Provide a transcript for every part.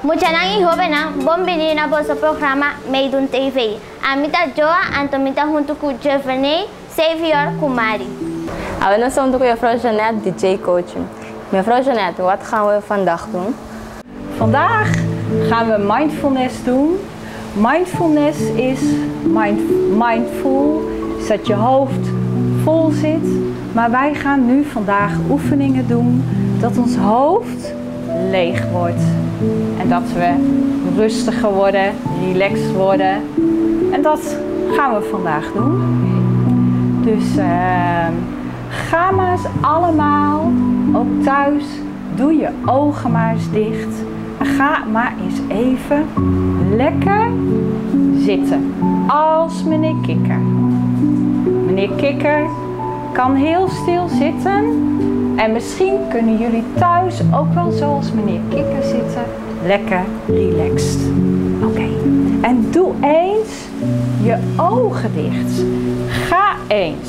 Mucha nang ihobena, bom menina bosa programa Meidun TV. Amita Joa, Antomita junto com Jevene, Savior Kumari. We zijn ook mevrouw Jeannette, DJ Coach. Mevrouw Jeannette, wat gaan we vandaag doen? Vandaag gaan we mindfulness doen. Mindfulness is mindful, is dat je hoofd vol zit. Maar wij gaan nu vandaag oefeningen doen dat ons hoofd leeg wordt. En dat we rustiger worden, relaxed worden. En dat gaan we vandaag doen. Dus ga maar eens allemaal, ook thuis, doe je ogen maar eens dicht. En ga maar eens even lekker zitten. Als meneer Kikker. Meneer Kikker kan heel stil zitten. En misschien kunnen jullie thuis ook wel zoals meneer Kikker zitten. Lekker relaxed. Oké. En doe eens je ogen dicht. Ga eens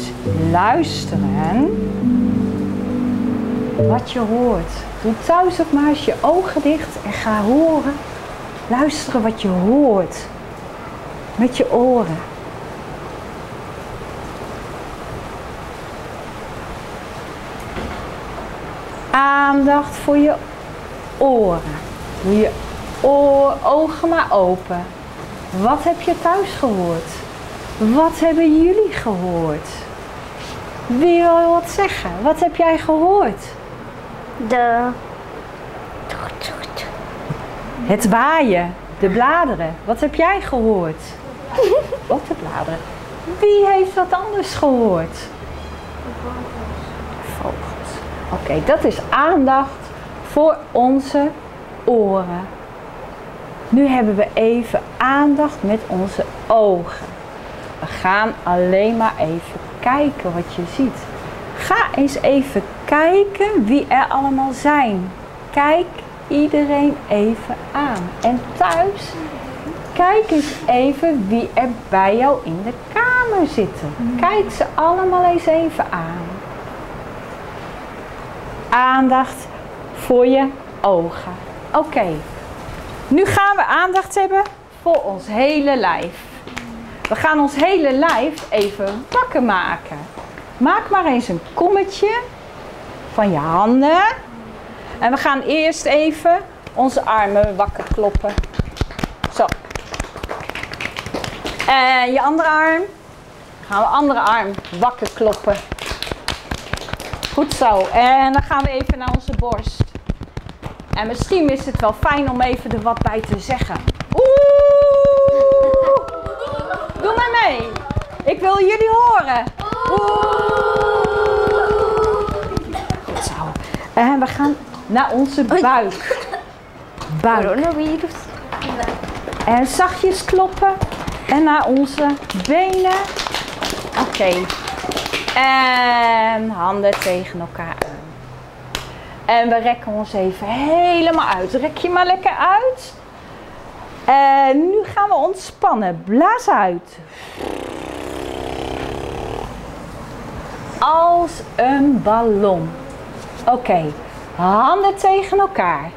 luisteren wat je hoort. Doe thuis ook maar eens je ogen dicht en ga horen. Luisteren wat je hoort. Met je oren. Aandacht voor je oren. Doe je ogen maar open. Wat heb je thuis gehoord? Wat hebben jullie gehoord? Wie wil wat zeggen? Wat heb jij gehoord? Het waaien, de bladeren. Wat heb jij gehoord? Ook de bladeren. Wie heeft wat anders gehoord? Vogels. Oké, dat is aandacht voor onze oren. Nu hebben we even aandacht met onze ogen. We gaan alleen maar even kijken wat je ziet. Ga eens even kijken wie er allemaal zijn. Kijk iedereen even aan. En thuis, kijk eens even wie er bij jou in de kamer zitten. Kijk ze allemaal eens even aan. Aandacht voor je ogen. Oké. Nu gaan we aandacht hebben voor ons hele lijf. We gaan ons hele lijf even wakker maken. Maak maar eens een kommetje van je handen. En we gaan eerst even onze armen wakker kloppen. Zo. En je andere arm. Gaan we andere arm wakker kloppen. Goed zo. En dan gaan we even naar onze borst. En misschien is het wel fijn om even er wat bij te zeggen. Oeh! Doe maar mee. Ik wil jullie horen. Goed zo. En we gaan naar onze buik. Coronavirus. En zachtjes kloppen. En naar onze benen. Oké. En handen tegen elkaar aan. En we rekken ons even helemaal uit. Rek je maar lekker uit. En nu gaan we ontspannen. Blaas uit. Als een ballon. Oké. Handen tegen elkaar.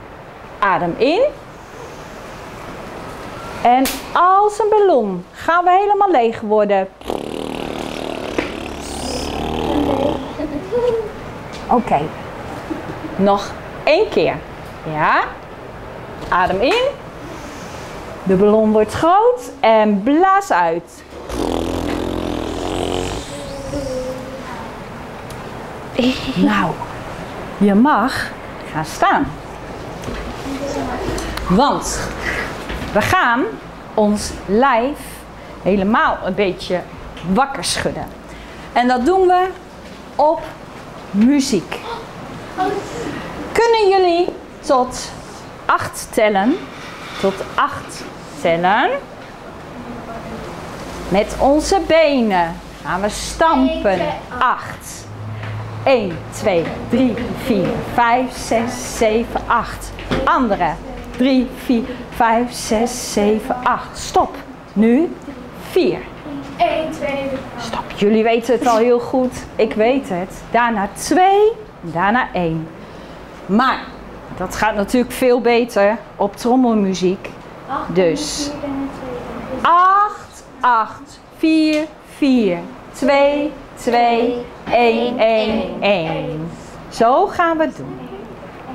Adem in. En als een ballon gaan we helemaal leeg worden. Oké. Nog 1 keer. Ja. Adem in. De ballon wordt groot en blaas uit. Nou, je mag gaan staan. Want we gaan ons lijf helemaal een beetje wakker schudden. En dat doen we op muziek. Kunnen jullie tot 8 tellen? Tot 8 tellen. Met onze benen gaan we stampen. 8. 1, 2, 3, 4, 5, 6, 7, 8. Andere. 3, 4, 5, 6, 7, 8. Stop. Nu 4. 1, 2, Stop. Jullie weten het al heel goed. Ik weet het. Daarna 2. Daarna 1. Maar Dat gaat natuurlijk veel beter op trommelmuziek. Dus 8, 8, 4, 4, 2, 2, 1, 1, 1. Zo gaan we het doen.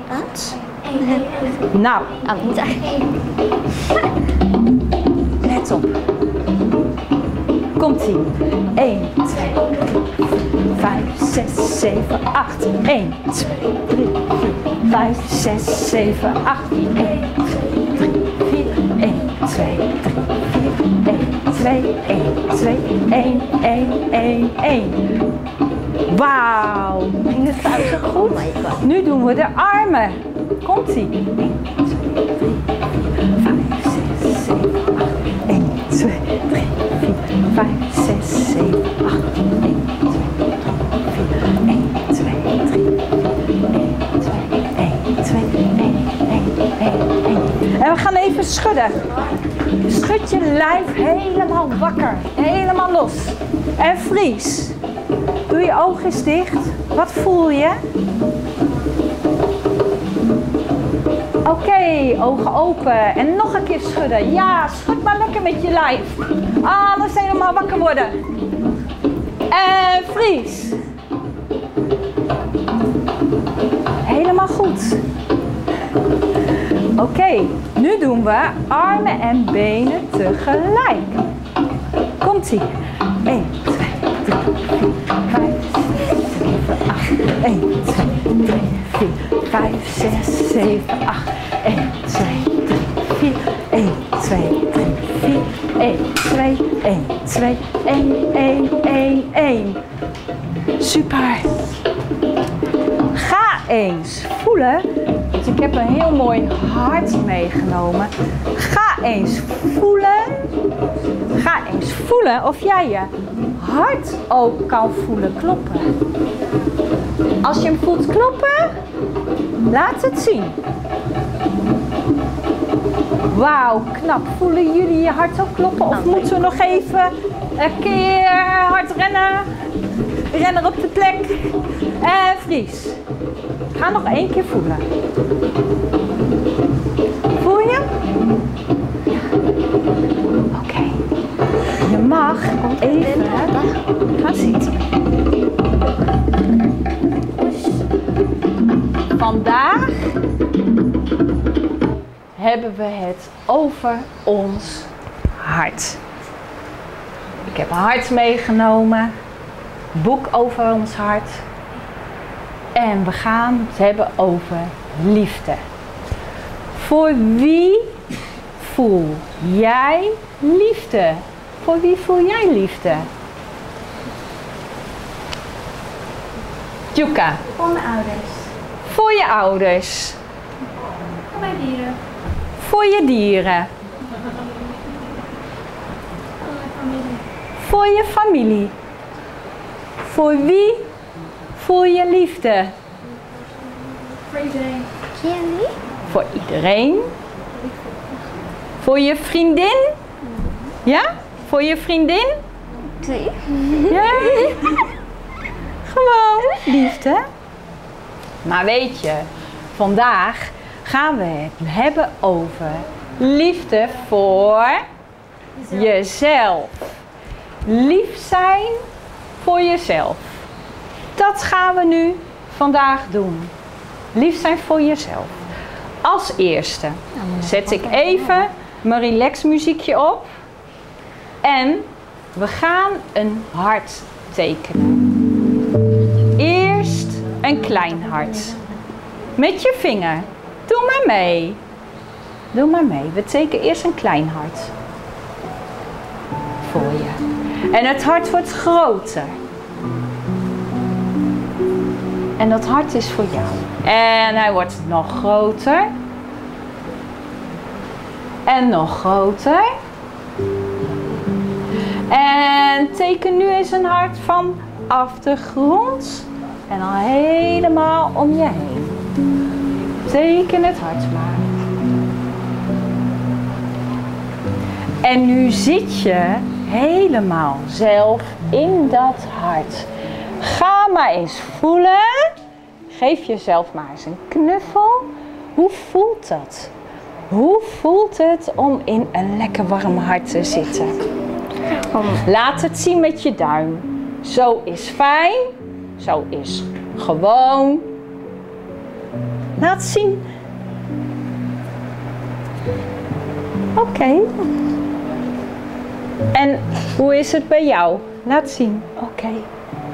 Goed. Nou, let op. Komt-ie. 1, 2, 5, 6, 7, 8. 1, 2, 3, 4, 5, 6, 7, 8. 1, 2, 3, 4. 1, 2, 3, 4. 1, 2, 1, 2, 1, 1, 1, 1. Wauw, ging het vuisten goed? Nu doen we de armen. Komt-ie. 1, 2, 3, 4, 5, 6, 7, 8. 1, 2, 3, 4, 5, 6, 7, 8. 1, 2, 3, 4. 1, 2, 3, 1, 2, 1, 1. En we gaan even schudden. Schud je lijf helemaal wakker. Helemaal los. En vries. Doe je ogen eens dicht. Wat voel je? Oké, ogen open. En nog een keer schudden. Ja, schud maar lekker met je lijf. Alles helemaal wakker worden. En vries. Helemaal goed. Oké, nu doen we armen en benen tegelijk. Komt-ie. 1, 2, 3, 4, 5, 6, 7, 8. 1, 2, 3, 4, 5, 6, 7, 8. 1, 2, 3, 4. 1, 2, 3, 4. 1, 2, 1, 2, 1, 1, 1, 1. Super. Ga eens voelen. Want ik heb een heel mooi hart meegenomen. Ga eens voelen. Ga eens voelen of jij je hart ook kan voelen kloppen. Als je hem voelt kloppen, laat het zien. Wauw, knap. Voelen jullie je hart ook kloppen? Of moeten we nog even een keer hard rennen? Renner op de plek. En vries. Ga nog 1 keer voelen. Voel je? Ja. Oké. Je mag even gaan zitten. Vandaag hebben we het over ons hart. Ik heb een hart meegenomen. Boek over ons hart. En we gaan het hebben over liefde. Voor wie voel jij liefde? Voor wie voel jij liefde? Tjuka. Voor mijn ouders. Voor je ouders. Voor mijn dieren. Voor je dieren. Voor mijn familie. Voor je familie. Voor wie voel je liefde? Voor iedereen. Jullie? Voor iedereen. Voor je vriendin? Ja? Voor je vriendin? Twee. Ja. Gewoon liefde. Maar weet je, vandaag gaan we het hebben over liefde voor jezelf. Lief zijn voor jezelf. Dat gaan we nu vandaag doen. Lief zijn voor jezelf. Als eerste zet ik even mijn relax muziekje op. En we gaan een hart tekenen. Eerst een klein hart. Met je vinger. Doe maar mee. Doe maar mee. We tekenen eerst een klein hart. Voor je. En het hart wordt groter. En dat hart is voor jou. En hij wordt nog groter. En nog groter. En teken nu eens een hart vanaf de grond. En dan helemaal om je heen. Teken het hart maar. En nu zit je helemaal zelf in dat hart. Ga maar eens voelen. Geef jezelf maar eens een knuffel. Hoe voelt dat? Hoe voelt het om in een lekker warm hart te zitten? Laat het zien met je duim. Zo is fijn. Zo is gewoon. Laat zien. Oké. En hoe is het bij jou? Laat zien. Oké.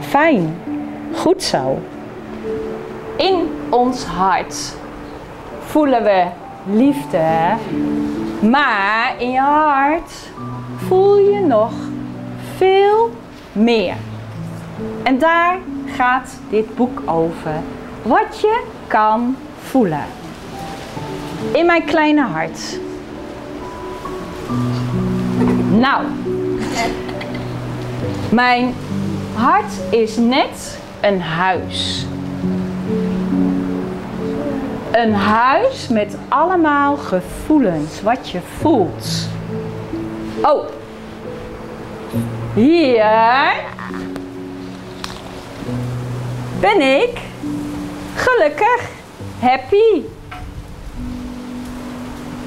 Fijn. Goed zo. In ons hart voelen we liefde. Maar in je hart voel je nog veel meer. En daar gaat dit boek over. Wat je kan voelen. In mijn kleine hart. Nou. Mijn hart is net een huis. Een huis met allemaal gevoelens. Wat je voelt. Oh. Hier ben ik gelukkig, happy.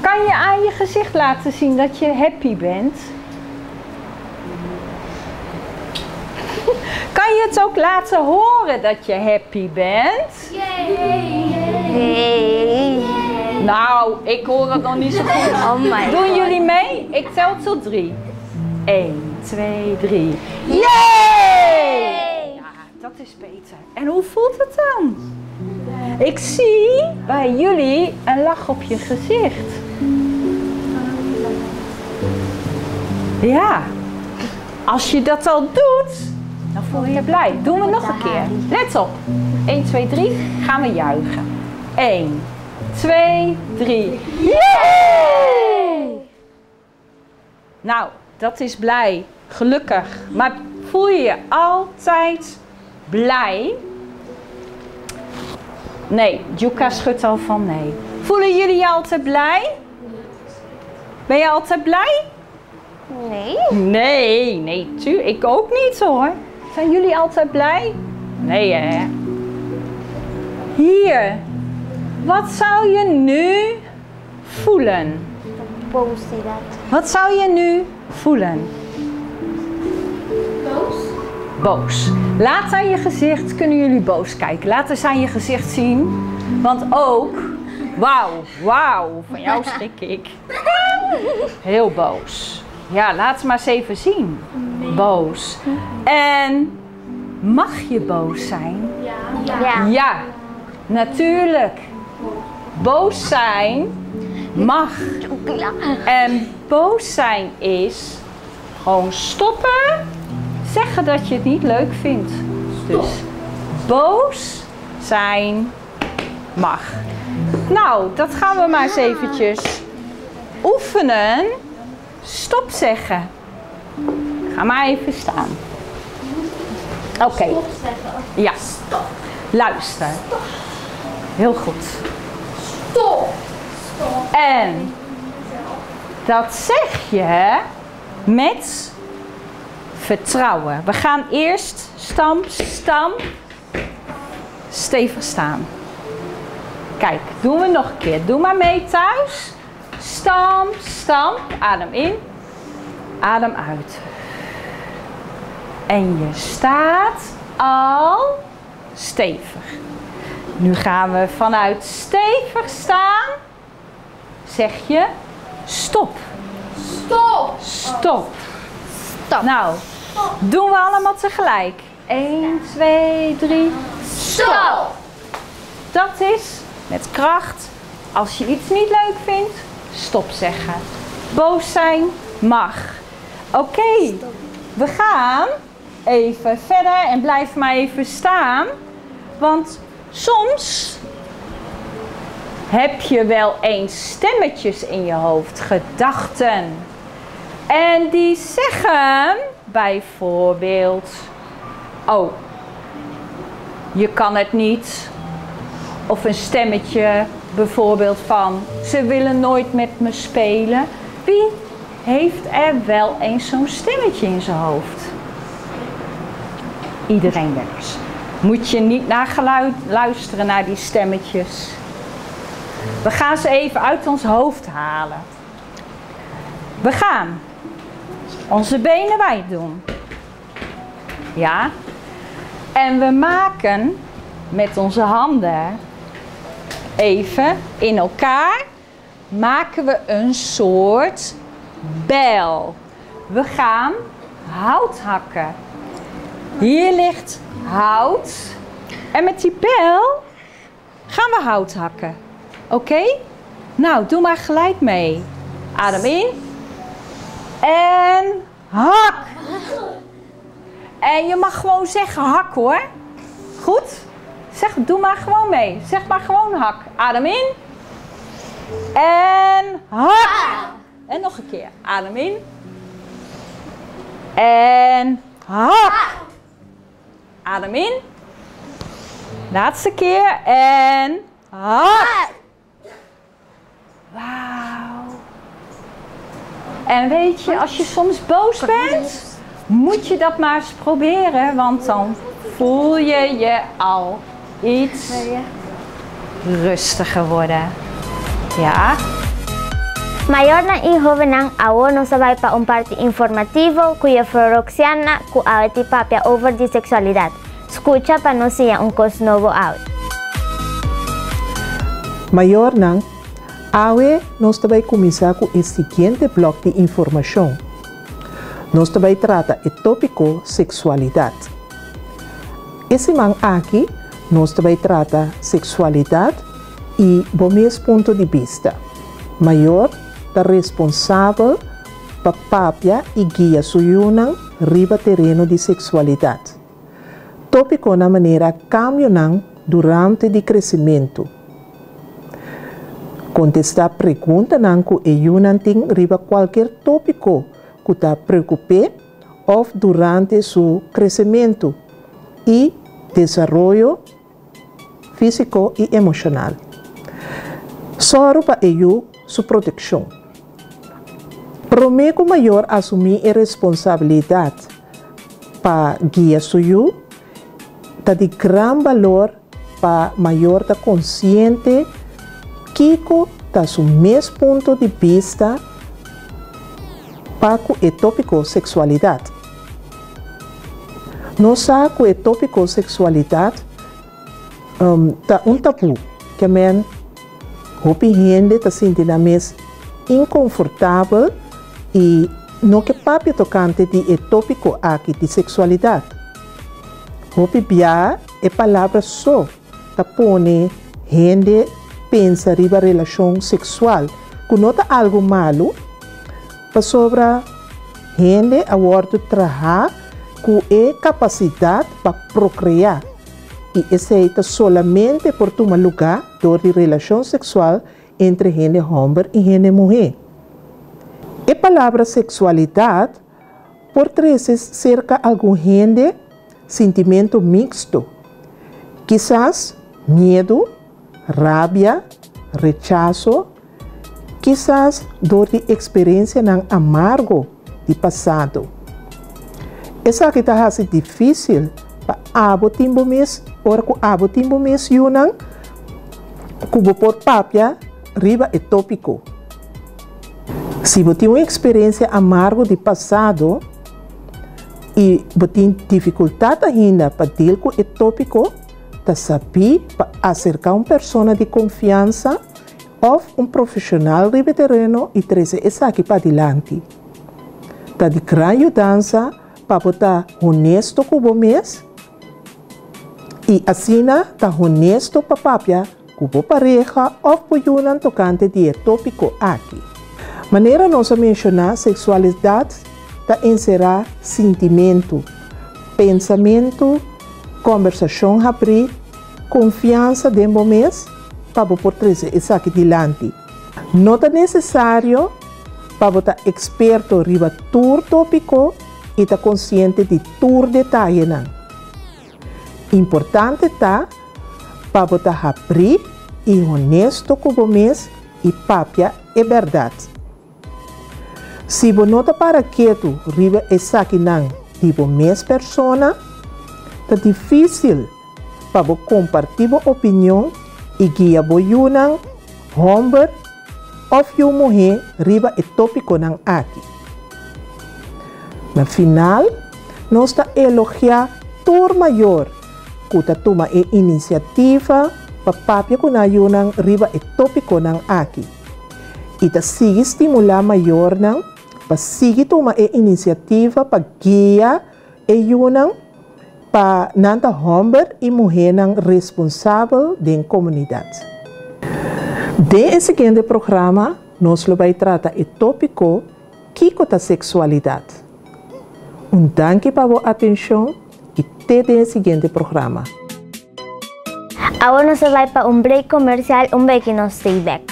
Kan je aan je gezicht laten zien dat je happy bent? Kan je het ook laten horen dat je happy bent? Hey. Nou, ik hoor het nog niet zo goed. Oh my Doen God. jullie mee? Ik tel tot 3. 1, 2, 3. Yay! Ja, dat is beter. En hoe voelt het dan? Ik zie bij jullie een lach op je gezicht. Ja, als je dat al doet, dan voel je je blij. Doen we nog een keer. Let op. 1, 2, 3. Gaan we juichen. 1, 2, 3. Yay! Nou, dat is blij. Gelukkig. Maar voel je je altijd blij? Nee, Juka schudt al van nee. Voelen jullie je altijd blij? Ben je altijd blij? Nee. Nee, ik ook niet hoor. Zijn jullie altijd blij? Nee hè. Hier. Wat zou je nu voelen? Boos zie dat. Wat zou je nu voelen? Boos. Laat aan je gezicht, kunnen jullie boos kijken. Laat eens aan je gezicht zien. Want ook, wauw, van jou schrik ik. Heel boos. Ja, laat het maar eens even zien. Boos. En mag je boos zijn? Ja. Ja, natuurlijk. Boos zijn mag. En boos zijn is gewoon stoppen. Zeggen dat je het niet leuk vindt. Dus boos zijn mag. Nou, dat gaan we maar eens eventjes oefenen. Stop zeggen. Ga maar even staan. Oké. Ja. Luister. Heel goed. Stop. En dat zeg je met vertrouwen. We gaan eerst stamp, stevig staan. Kijk, doen we nog een keer. Doe maar mee thuis. Stamp. Adem in. Adem uit. En je staat al stevig. Nu gaan we vanuit stevig staan. Zeg je stop. Stop. Nou, doen we allemaal tegelijk. 1, 2, 3. Stop. Dat is met kracht. Als je iets niet leuk vindt, stop zeggen. Boos zijn mag. Oké, we gaan even verder en blijf maar even staan. Want soms heb je wel eens stemmetjes in je hoofd, gedachten. En die zeggen bijvoorbeeld, oh, je kan het niet. Of een stemmetje bijvoorbeeld van, ze willen nooit met me spelen. Wie heeft er wel eens zo'n stemmetje in zijn hoofd? Iedereen wel eens. Moet je niet naar geluid luisteren naar die stemmetjes. We gaan ze even uit ons hoofd halen. We gaan onze benen wijd doen. Ja. En we maken met onze handen even in elkaar, maken we een soort bijl. We gaan hout hakken. Hier ligt hout. En met die bijl gaan we hout hakken. Oké? Nou, doe maar gelijk mee. Adem in. En hak. En je mag gewoon zeggen hak hoor. Goed? Zeg, doe maar gewoon mee. Zeg maar gewoon hak. Adem in. En hak. En nog een keer. Adem in. En hak. Adem in. Laatste keer. En hak. Wauw. En weet je, als je soms boos bent, moet je dat maar eens proberen, want dan voel je je al iets rustiger worden. Ja. Mayor ng ihoven ng awo no sabay pa un parte informativo kuya Roxana ku aweti papia over de sexualidad. Escucha pa no siya un cos novo out. Mayor ng awe nós também começar com o seguinte bloco de informação. Nós também trata o tópico sexualidade. Esse man aqui, nós também trata sexualidade e do mesmo ponto de vista. Maior da responsável para papia e guia suyunang riba terreno de sexualidade. Tópico na maneira caminhando durante o crescimento. Contestar pergunta não que Yunan tem riba qualquer tópico que está preocupado ou durante seu crescimento e desenvolvimento físico e emocional. Só para ele sua proteção. Prometo maior assumir a responsabilidade para guiar suyo, está de grande valor para maior estar consciente Kiko está su mesmo ponto de vista para o tópico sexualidade. Não sabe que o tópico sexualidade está tabu, que a men hopi gente está sentindo mais inconfortável e não que papi tocante de tópico aqui de sexualidade. Hopi bia é palavra só, tá pone gente pensa riba relação sexual, que não está algo malo, para sobra gente a bordo trabalhar com a capacidade para procriar e aceita solamente por tomar lugar de relação sexual entre gente homem e gente mulher. A palavra sexualidade por vezes cerca algum gente sentimento mixto, quizás medo, rabia, rechazo, quizás dor de experiência não amargo de passado. Essa que está assim difícil para abo timbo mês, ora que abo timbo mês yunang, kubo por papia riba é tópico. Se você tem uma experiência amargo de passado e você tem dificuldade ainda para lidar com o tópico, tá saber para acercar uma pessoa de confiança ou profissional de terreno e trazer isso aqui para adiante. Tá de grande ajuda para botar honesto com o mês e assim tá honesto para papia com a pareja ou para o tocante de tópico aqui. Maneira nós mencionar sexualidade tá encerrar sentimento, pensamento, conversação abrir, confiança dentro do mês para por trazer isso aqui adiante. Não é necessário para você experto riba todo tópico e estar consciente de todo detalhe. Importante está para você abrir e honesto com o mês e papia é verdade. Se você não está para quieto riba isso aqui não de a mesma pessoa, é difícil para compartilhar a opinião e guiar o homber of you muhe riba e tópico ng aki. Na final, nós está elogiar tur maior kuta tuma e inisiativa papapya kunayunang riba e tópico ng aki. Ita sige stimula maior ng pasigi tuma e inisiativa pagguia e yunang pa nanta homber e muhe ng responsável de comunidade. De seguinte programa, nós vai tratar o tópico Kiko da sexualidade. Danke para a atenção e até o seguinte programa. Agora nós vai para break comercial, break que nós stay back.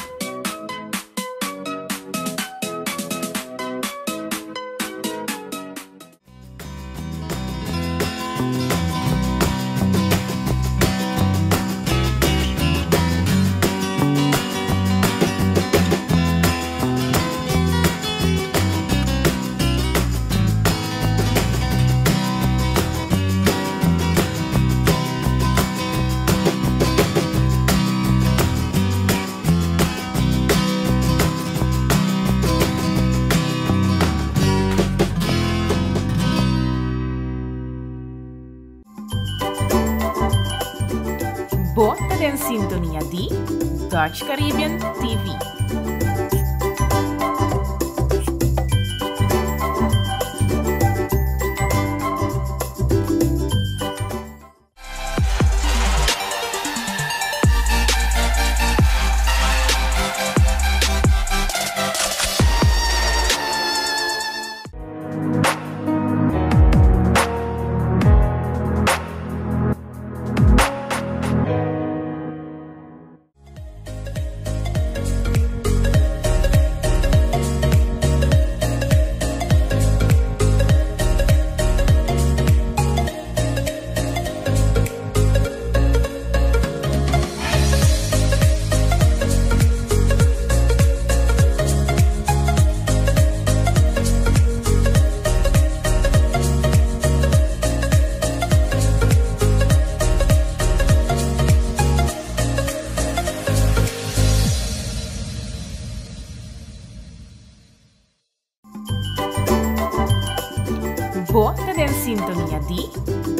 Bota en sintonia di Dutch Caribbean TV. Bota en sintonia di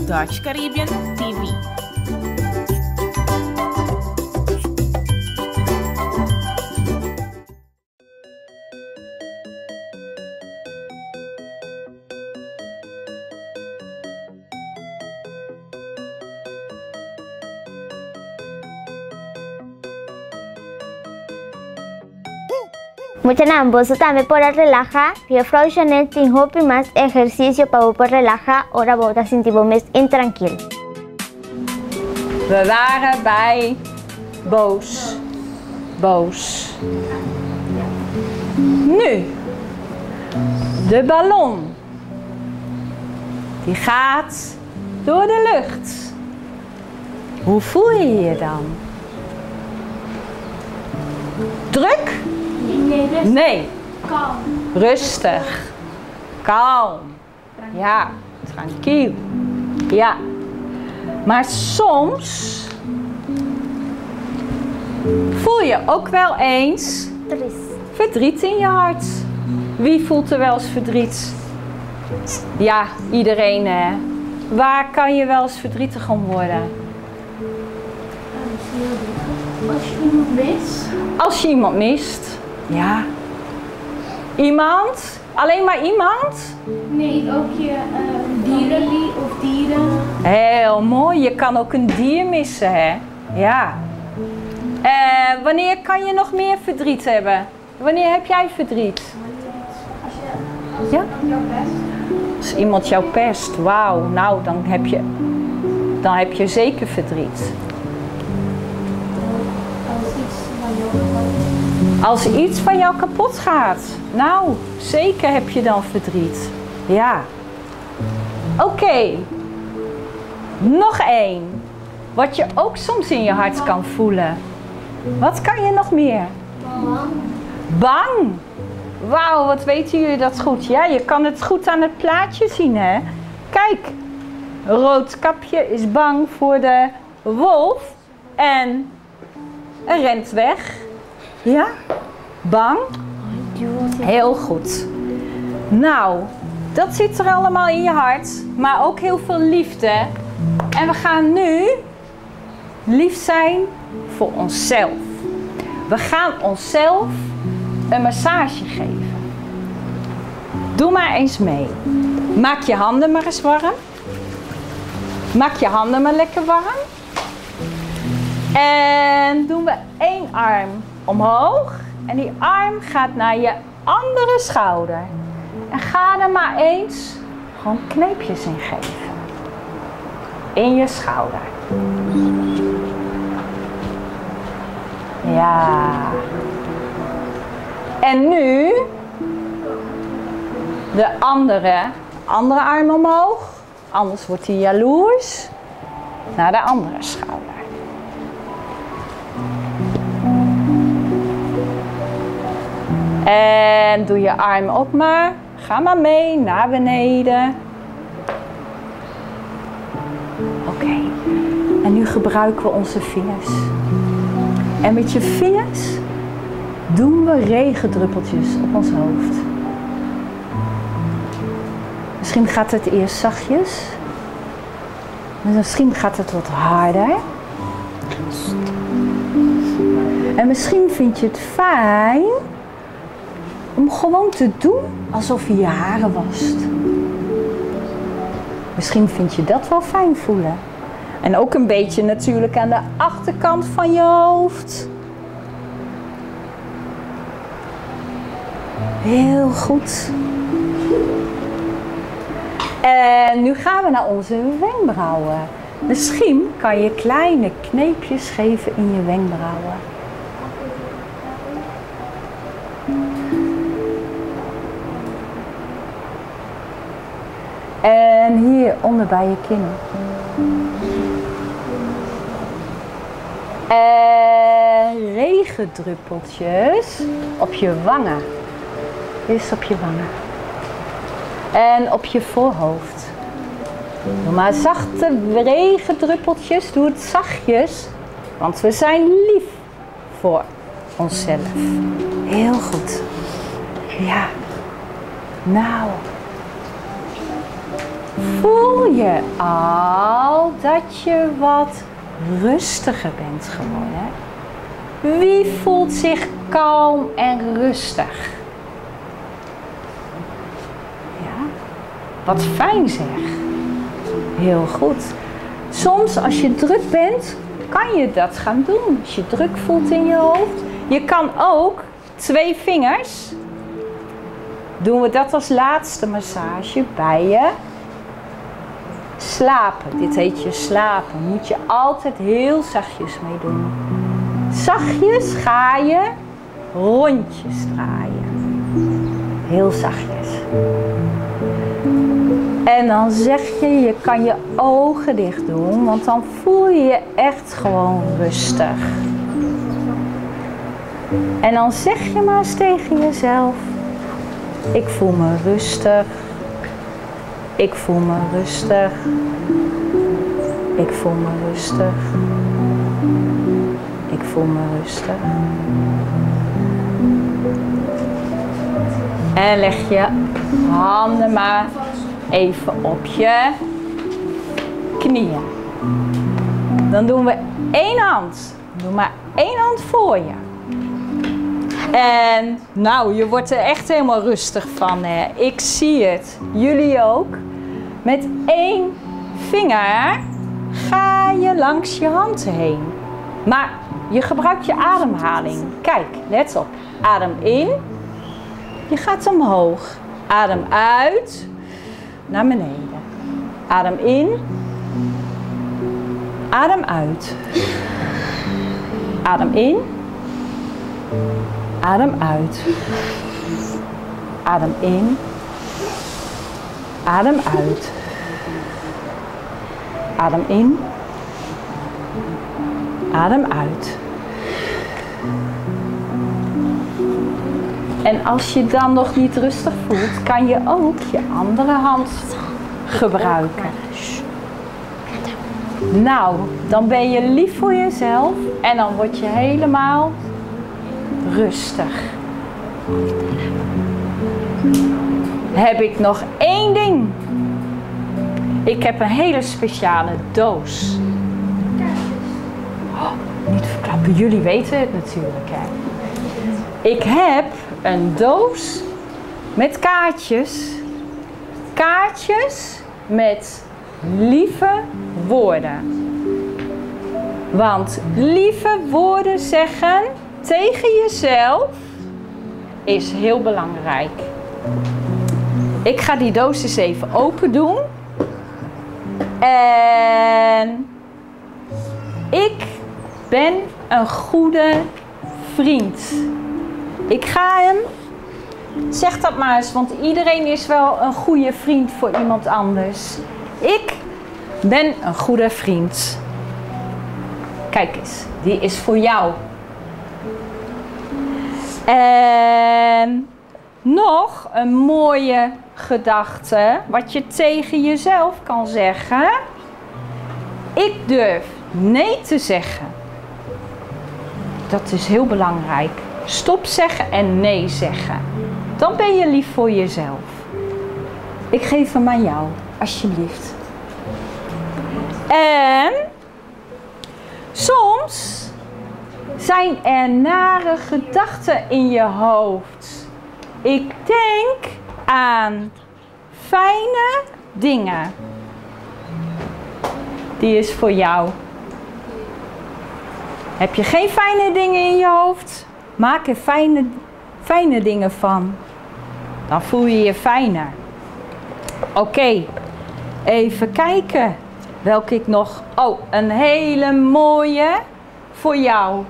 Dutch Caribbean TV. Muchas gracias también por relajar. Yo Frau Chanel tengo más ejercicio para poder relajar. Ahora voy a sentir más intranquilo. We waren bij boos. Boos. Nu. De ballon. Die gaat door de lucht. Hoe voel je je dan? Druk? Nee. Kalm. Rustig. Kalm. Ja, tranquil. Ja. Maar soms voel je ook wel eens verdriet in je hart. Wie voelt er wel eens verdriet? Ja, iedereen hè. Waar kan je wel eens verdrietig om worden? Als je iemand mist. Als je iemand mist. Ja. Iemand? Alleen maar iemand? Nee, ook je dierenlief of dieren. Heel mooi. Je kan ook een dier missen, hè? Ja. Wanneer kan je nog meer verdriet hebben? Wanneer heb jij verdriet? Als Ja? jouw best. Als iemand jou pest, wauw. Nou, dan heb je zeker verdriet. Als iets van jou kapot gaat, nou, zeker heb je dan verdriet. Ja. Oké. Nog één. Wat je ook soms in je hart kan voelen. Wat kan je nog meer? Bang. Bang. Wauw, wat weten jullie dat goed? Ja, je kan het goed aan het plaatje zien, hè? Kijk, Roodkapje is bang voor de wolf en rent weg. Ja? Bang? Heel goed. Nou, dat zit er allemaal in je hart, maar ook heel veel liefde. En we gaan nu lief zijn voor onszelf. We gaan onszelf een massage geven. Doe maar eens mee. Maak je handen maar eens warm. Maak je handen maar lekker warm. En doen we 1 arm omhoog. En die arm gaat naar je andere schouder. En ga er maar eens gewoon kneepjes in geven. In je schouder. Ja. En nu de andere arm omhoog. Anders wordt hij jaloers. Naar de andere schouder. En doe je arm ook maar. Ga maar mee naar beneden. Oké. En nu gebruiken we onze vingers. En met je vingers doen we regendruppeltjes op ons hoofd. Misschien gaat het eerst zachtjes. Misschien gaat het wat harder. En misschien vind je het fijn om gewoon te doen alsof je je haren wast. Misschien vind je dat wel fijn voelen. En ook een beetje natuurlijk aan de achterkant van je hoofd. Heel goed. En nu gaan we naar onze wenkbrauwen. Misschien kan je kleine kneepjes geven in je wenkbrauwen. En hier onder bij je kin. En regendruppeltjes op je wangen. Eerst op je wangen. En op je voorhoofd. Doe maar zachte regendruppeltjes. Doe het zachtjes. Want we zijn lief voor onszelf. Heel goed. Ja. Nou. Voel je al dat je wat rustiger bent geworden? Wie voelt zich kalm en rustig? Ja, wat fijn zeg. Heel goed. Soms als je druk bent, kan je dat gaan doen. Als je druk voelt in je hoofd. Je kan ook 2 vingers. Doen we dat als laatste massage bij je slapen. Dit heet je slapen. Moet je altijd heel zachtjes mee doen. Zachtjes ga je rondjes draaien. Heel zachtjes. En dan zeg je, je kan je ogen dicht doen, want dan voel je je echt gewoon rustig. En dan zeg je maar eens tegen jezelf, ik voel me rustig. Ik voel me rustig. Ik voel me rustig. Ik voel me rustig. En leg je handen maar even op je knieën. Dan doen we 1 hand. Doe maar 1 hand voor je. En nou, je wordt er echt helemaal rustig van. Hè. Ik zie het. Jullie ook. Met 1 vinger ga je langs je hand heen. Maar je gebruikt je ademhaling. Kijk, let op. Adem in. Je gaat omhoog. Adem uit. Naar beneden. Adem in. Adem uit. Adem in. Adem uit. Adem in. Adem uit. Adem in. Adem uit. En als je dan nog niet rustig voelt, kan je ook je andere hand gebruiken. Nou, dan ben je lief voor jezelf en dan word je helemaal rustig. Heb ik nog één ding. Ik heb een hele speciale doos. Oh, niet verklappen, jullie weten het natuurlijk, hè. Ik heb een doos met kaartjes. Kaartjes met lieve woorden. Want lieve woorden zeggen tegen jezelf is heel belangrijk. Ik ga die doos eens even open doen. En ik ben een goede vriend. Ik ga hem, zeg dat maar eens, want iedereen is wel een goede vriend voor iemand anders. Ik ben een goede vriend. Kijk eens, die is voor jou. En nog een mooie gedachte, wat je tegen jezelf kan zeggen. Ik durf nee te zeggen. Dat is heel belangrijk. Stop zeggen en nee zeggen. Dan ben je lief voor jezelf. Ik geef hem aan jou, alsjeblieft. En soms zijn er nare gedachten in je hoofd. Ik denk aan fijne dingen. Die is voor jou. Heb je geen fijne dingen in je hoofd? Maak er fijne dingen van. Dan voel je je fijner. Oké, even kijken welke ik nog... Oh, een hele mooie voor jou.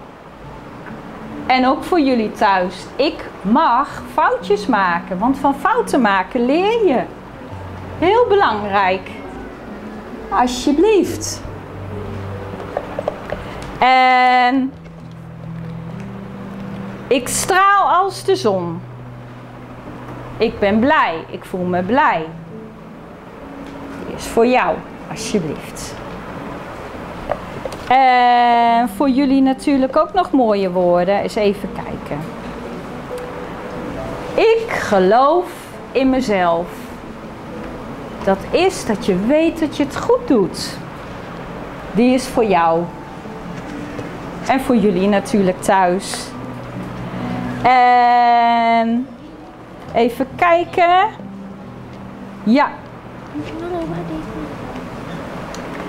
En ook voor jullie thuis. Ik mag foutjes maken, want van fouten maken leer je. Heel belangrijk. Alsjeblieft. En ik straal als de zon. Ik ben blij. Ik voel me blij. Die is voor jou, alsjeblieft. En voor jullie natuurlijk ook nog mooie woorden. Eens even kijken. Ik geloof in mezelf. Dat is dat je weet dat je het goed doet. Die is voor jou. En voor jullie natuurlijk thuis. En even kijken. Ja.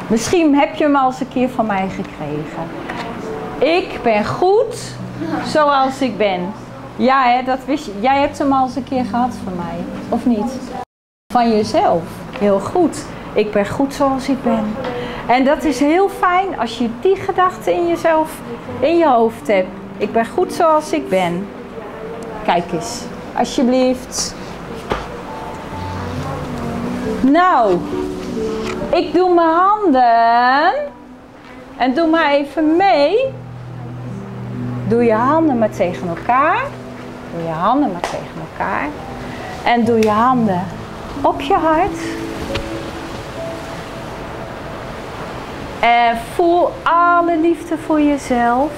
Misschien heb je hem al eens een keer van mij gekregen. Ik ben goed zoals ik ben. Ja, hè, dat wist je. Jij hebt hem al eens een keer gehad van mij. Of niet? Van jezelf. Heel goed. Ik ben goed zoals ik ben. En dat is heel fijn als je die gedachte in jezelf, in je hoofd hebt. Ik ben goed zoals ik ben. Kijk eens, alsjeblieft. Nou, ik doe mijn handen. En doe maar even mee. Doe je handen maar tegen elkaar. Doe je handen maar tegen elkaar. En doe je handen op je hart. En voel alle liefde voor jezelf.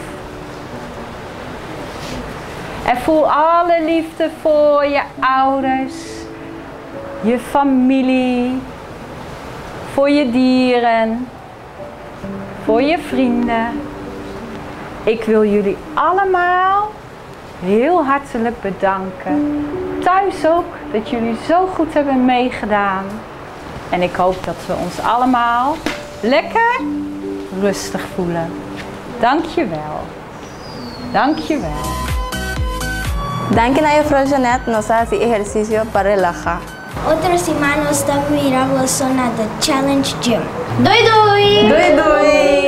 En voel alle liefde voor je ouders, je familie, voor je dieren, voor je vrienden. Ik wil jullie allemaal heel hartelijk bedanken. Thuis ook, dat jullie zo goed hebben meegedaan. En ik hoop dat we ons allemaal lekker rustig voelen. Dank je wel. Dank je wel. Danke a Efra Jeanette, nos hace ejercicio para relajar. Otra semana estamos mirando a zona de Challenge Gym. Doi doi! Doi doi!